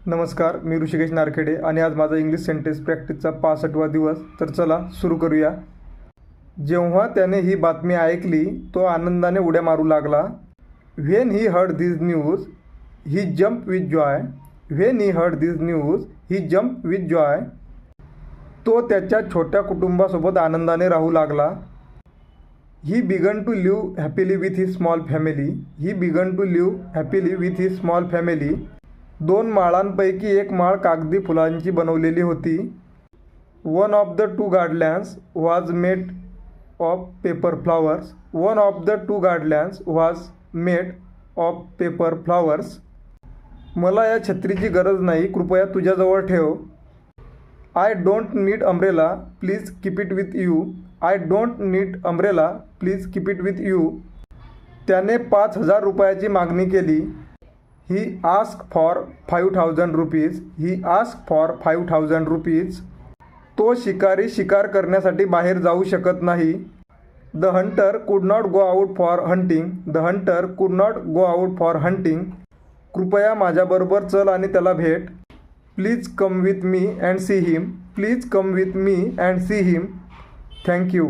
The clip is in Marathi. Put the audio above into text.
नमस्कार, मी ऋषिकेश नारखेडे आणि आज माझा इंग्लिश सेंटेन्स प्रॅक्टिसचा 65वा दिवस. तर चला सुरू करूया. जेव्हा त्याने ही बातमी ऐकली तो आनंदाने उड्या मारू लागला. When he heard this news he jump with joy. When he heard this news he jump with joy. तो त्याच्या छोट्या कुटुंबासोबत आनंदाने राहू लागला. He began to live happily with he small family. He began to live happily with he small family. 2 माळांपैकी एक माळ कागदी फुलांची बनवलेली होती. One of the 2 garlands was made of paper flowers. One of the 2 garlands was made of paper flowers. मला या छत्रीची गरज नाही, कृपया तुझ्याजवळ ठेव. I don't need umbrella, please keep it with you. I don't need umbrella, please keep it with you. त्याने 5,000 रुपयाची मागणी केली. He ask for 5,000 rupees. He ask for 5,000 rupees. तो शिकारी शिकार करण्यासाठी बाहेर जाऊ शकत नाही. The hunter could not go out for hunting. The hunter could not go out for hunting. कृपया माझ्याबरोबर चल आणि त्याला भेट. Please come with me and see him. Please come with me and see him. Thank you.